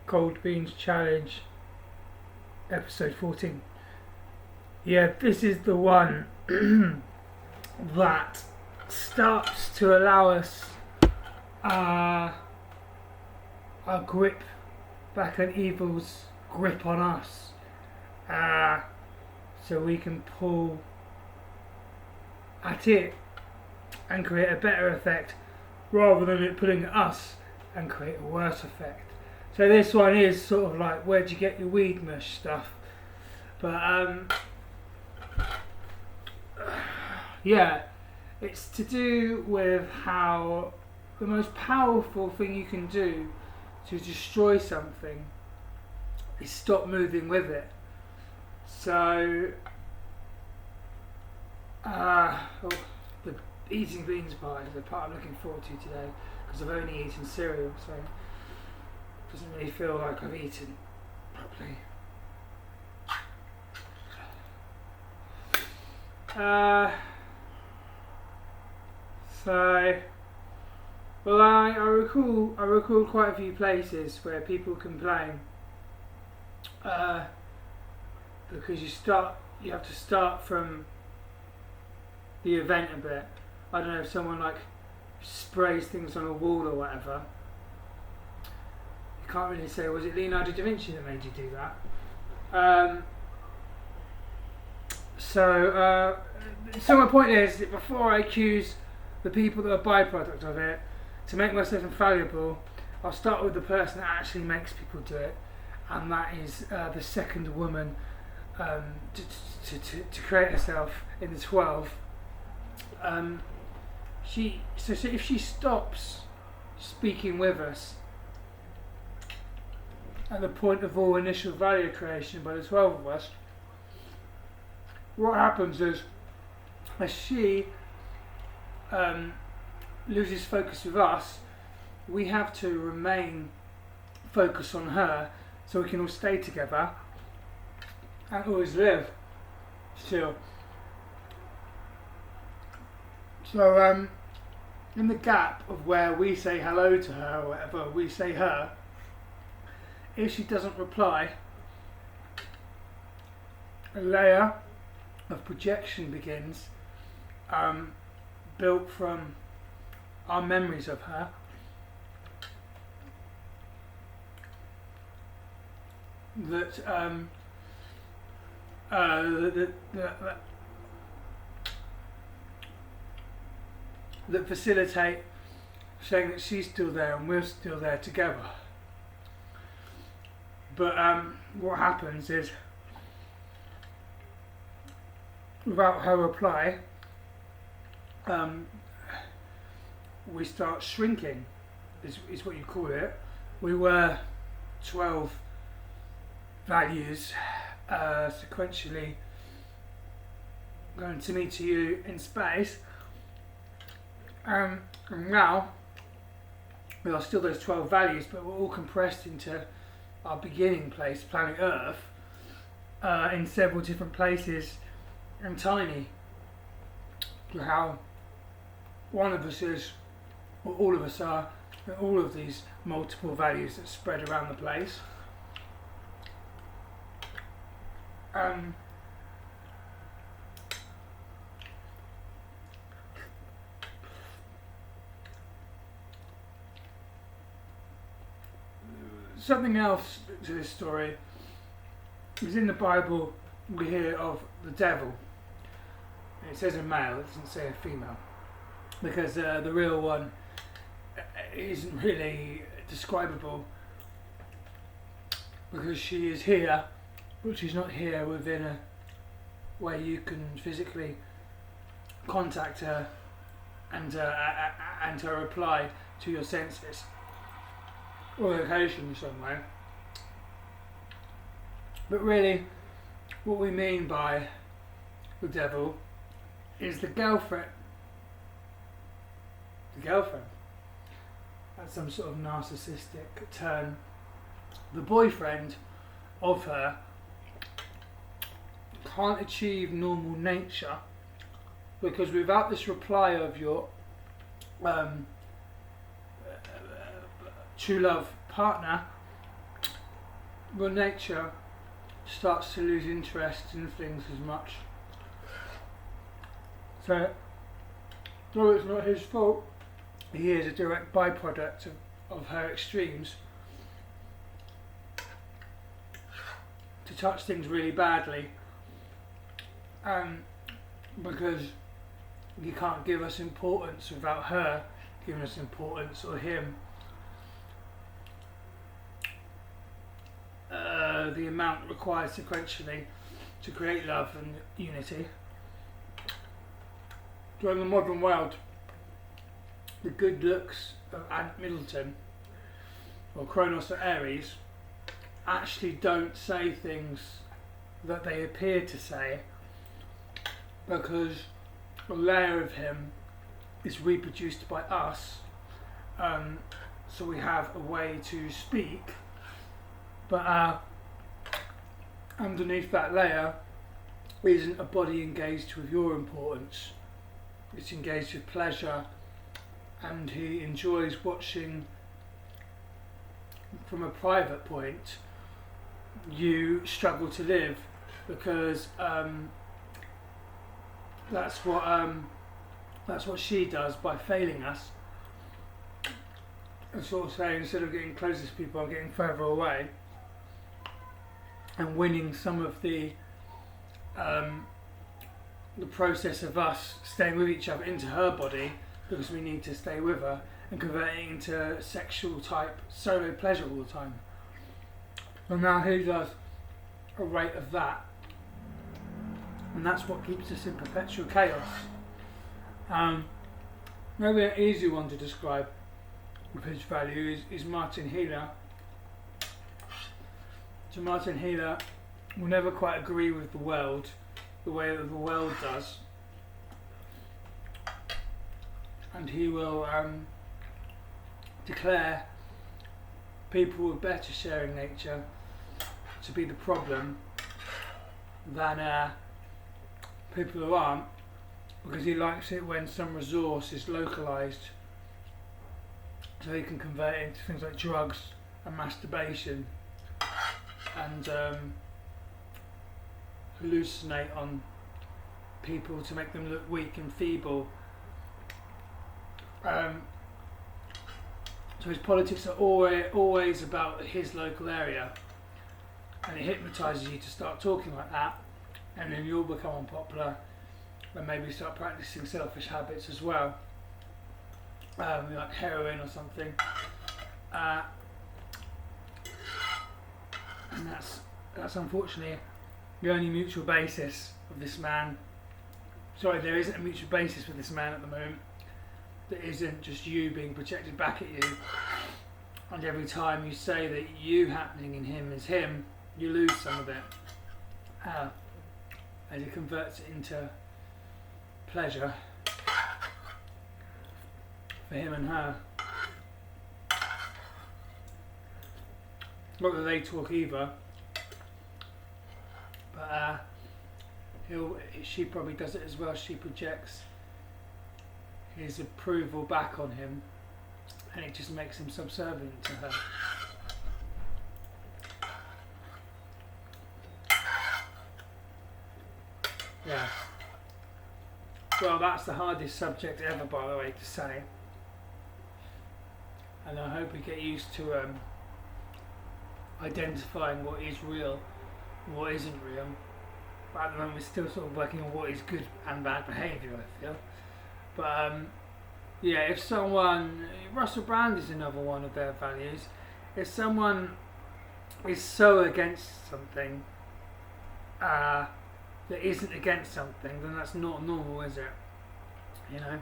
Cold Beans Challenge, episode 14. Yeah, this is the one that starts to allow us a grip back on evil's grip on us, so we can pull at it and create a better effect rather than it pulling at us and create a worse effect. So this one is sort of like, where'd you get your weed mush stuff? But yeah, it's to do with how the most powerful thing you can do to destroy something is stop moving with it. So the eating beans pie is the part I'm looking forward to today, because I've only eaten cereal, so it doesn't really feel like I've eaten properly. Well, I recall quite a few places where people complain because you have to start from the event a bit. I don't know, if someone like sprays things on a wall or whatever, you can't really say, was it Leonardo da Vinci that made you do that? So my point is that before I accuse the people that are byproduct of it, to make myself infallible, I'll start with the person that actually makes people do it, and that is the second woman to create herself in the 12. So if she stops speaking with us at the point of all initial value creation by the 12 of us, what happens is, as she loses focus with us, we have to remain focused on her so we can all stay together and always live still. So in the gap of where we say hello to her or whatever, we say her, if she doesn't reply, a layer of projection begins, built from our memories of her, that facilitate saying that she's still there and we're still there together. But what happens is, without her reply, we start shrinking, is what you call it. We were 12 values sequentially going to me to you in space, and now we are still those 12 values, but we're all compressed into our beginning place, planet Earth, in several different places and tiny. How one of us is, or all of us are, all of these multiple values that spread around the place. Something else to this story is, in the Bible we hear of the devil. It says a male, it doesn't say a female, because the real one isn't really describable, because she is here, but she's not here within a way you can physically contact her and her reply to your senses or location in some way. But really, what we mean by the devil is the girlfriend. The girlfriend. That's some sort of narcissistic turn. The boyfriend of her can't achieve normal nature, because without this reply of your true love partner, your nature starts to lose interest in things as much. So, though it's not his fault, he is a direct byproduct of her extremes. To touch things really badly, because you can't give us importance without her giving us importance, or him. The amount required sequentially to create love and unity. During the modern world, the good looks of Ant Middleton or Kronos or Ares actually don't say things that they appear to say, because a layer of him is reproduced by us, so we have a way to speak, but underneath that layer isn't a body engaged with your importance. It's engaged with pleasure, and he enjoys watching from a private point you struggle to live, because that's what she does by failing us. And sort of saying, instead of getting closer to people, I'm getting further away, and winning some of the process of us staying with each other into her body, because we need to stay with her, and converting into sexual type solo pleasure all the time. And now he does a rate of that, and that's what keeps us in perpetual chaos. Maybe an easy one to describe with his value is Martin Heeler. So Martin Heeler will never quite agree with the world the way that the world does, and he will declare people with better sharing nature to be the problem than people who aren't, because he likes it when some resource is localized, so he can convert it into things like drugs and masturbation, and hallucinate on people to make them look weak and feeble. So his politics are always about his local area, and it hypnotises you to start talking like that, and then you'll become unpopular and maybe start practicing selfish habits as well, like heroin or something, and that's unfortunately the only mutual basis of this man. Sorry, there isn't a mutual basis with this man at the moment. That isn't just you being projected back at you, and every time you say that you happening in him is him, you lose some of it, and he converts it into pleasure for him and her. Not that they talk either, but she probably does it as well. She projects his approval back on him, and it just makes him subservient to her. Yeah. Well, that's the hardest subject ever, by the way, to say. And I hope we get used to identifying what is real and what isn't real. But at the moment we're still sort of working on what is good and bad behaviour, I feel. But yeah, if someone, Russell Brand is another one of their values. If someone is so against something that isn't against something, then that's not normal, is it? You know?